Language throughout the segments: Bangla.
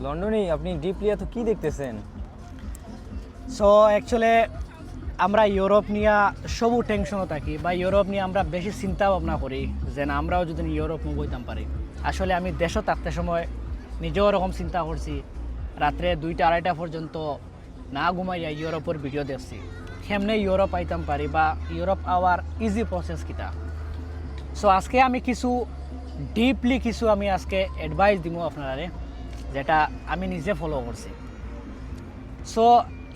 লন্ডনে আপনি ডিপলি এত কি দেখতেছেন? সো অ্যাকচুয়ালি আমরা ইউরোপ নিয়ে সবু টেনশনও থাকি বা ইউরোপ নিয়ে আমরা বেশি চিন্তা ভাবনা করি যে না আমরাও যদি ইউরোপ মুভ হইতাম পারি। আসলে আমি দেশও থাকতে সময় নিজেও এরকম চিন্তা করছি, রাত্রে 2টা-2:30 পর্যন্ত না ঘুমাইয়া ইউরোপের ভিডিও দেখছি কেমনে ইউরোপ আইতাম পারি বা ইউরোপ আওয়ার ইজি প্রসেস কিটা। সো আজকে আমি কিছু ডিপলি কিছু আমি আজকে অ্যাডভাইস দিব আপনারা, যেটা আমি নিজে ফলো করছি। সো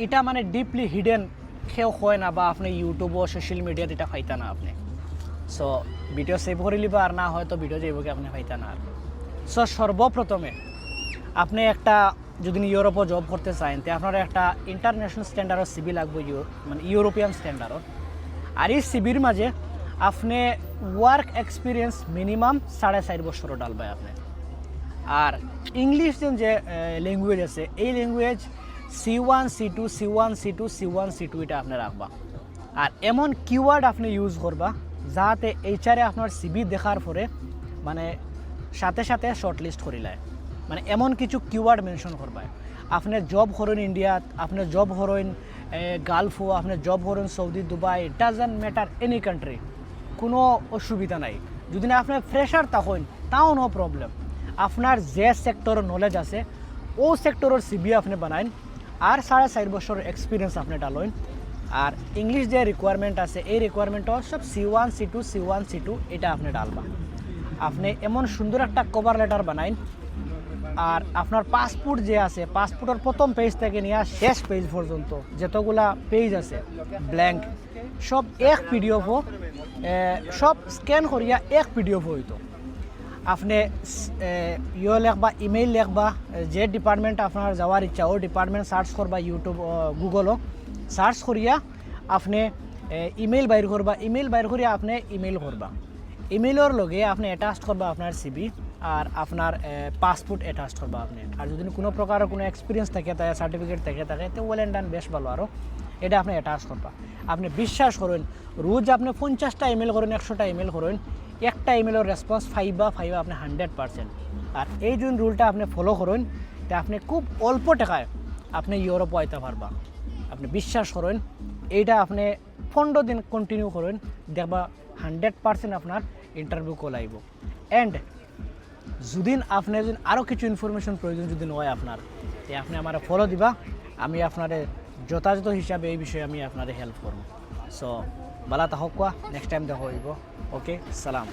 এটা মানে ডিপলি হিডেন কেউ হয় না বা আপনি ইউটিউব ও সোশ্যাল মিডিয়াতে এটা পাইতা না আপনি। সো ভিডিও সেভ করে লিবা আর না হয়তো ভিডিও যাইবকে আপনি পাইতা না। আর সো সর্বপ্রথমে আপনি একটা যদি ইউরোপে জব করতে চান তো আপনার একটা ইন্টারন্যাশনাল স্ট্যান্ডার্ডের সিবি লাগবে, মানে ইউরোপিয়ান স্ট্যান্ডার্ডের। আর এই সিবির মাঝে আপনি ওয়ার্ক এক্সপিরিয়েন্স মিনিমাম 4.5 বছর ডালবে আপনি। আর ইংলিশ যে ল্যাঙ্গুয়েজ আছে এই language C1 C2 C1 C2 C1 C2 এটা আপনি রাখবা। আর এমন কিওয়ার্ড আপনি ইউজ করবা যাতে এইচআরে আপনার সিবি দেখার পরে মানে সাথে সাথে শর্টলিস্ট করিলায়। মানে এমন কিছু কিওয়ার্ড মেনশন করবা। আপনি জব করেন ইন্ডিয়াত, আপনি জব করেন গালফো, আপনি জব করেন Saudi, Dubai, doesn't matter any country, কোনো অসুবিধা নাই। যদি না আপনি ফ্রেশার তখন তাও নো প্রবলেম। আপনার যে সেক্টরের নলেজ আছে ও সেক্টরের সিবি আপনি বানাইন আর 4.5 বছর এক্সপিরিয়েন্স আপনি ডালেন। আর ইংলিশ যে রিকোয়ারমেন্ট আছে এই রিকোয়ারমেন্টও সব C1 C2 C1 C2 এটা আপনি ডালবা। আপনি এমন সুন্দর একটা কভার লেটার বানাইন। আর আপনার পাসপোর্ট যে আছে পাসপোর্টের প্রথম পেজ থেকে নিয়ে শেষ পেজ পর্যন্ত যতগুলা পেজ আছে ব্ল্যাঙ্ক সব এক পিডিএফ সব স্ক্যান করিয়া এক পিডিএফ হইতো। আপনি লেখবা, ইমেইল লেখবা, যে ডিপার্টমেন্ট আপনার যাওয়ার ইচ্ছা ও ডিপার্টমেন্ট সার্চ করবা ইউটিউব গুগলও সার্চ করিয়া আপনি ইমেইল বাইর করবা। ইমেইল বাইর করিয়া আপনি ইমেইল করবা। ইমেইলের লগে আপনি অ্যাটাচ করবা আপনার সিবি আর আপনার পাসপোর্ট অ্যাটাচ করবা আপনি। আর যদি কোনো প্রকারের কোনো এক্সপিরিয়েন্স থাকে তাই সার্টিফিকেট থাকে তো ওয়েল অ্যান্ড ডান, বেশ ভালো। আরও এটা আপনি অ্যাটাচ করবা। আপনি বিশ্বাস করেন রোজ আপনি 50টা ইমেল করেন, 100টা ইমেল করেন, একটা ইমেলের রেসপন্স 5 আপনি 100%। আর এই যে রুলটা আপনি ফলো করেন তা আপনি খুব অল্প টাকায় আপনি ইউরোপ আইতে পারবা। আপনি বিশ্বাস করেন এইটা আপনি 15 দিন কন্টিনিউ করেন, দেখবা 100% আপনার ইন্টারভিউ কল আইব। অ্যান্ড যদি আপনি যদি আরও কিছু ইনফরমেশন প্রয়োজন যদি নয় আপনার, তো আপনি আমার ফলো দিবা, আমি আপনার যথাযথ হিসাবে এই বিষয়ে আমি আপনার হেল্প করব। সো বালা তাহক, নেক্সট টাইম দেখা হইব। ওকে, সালাম।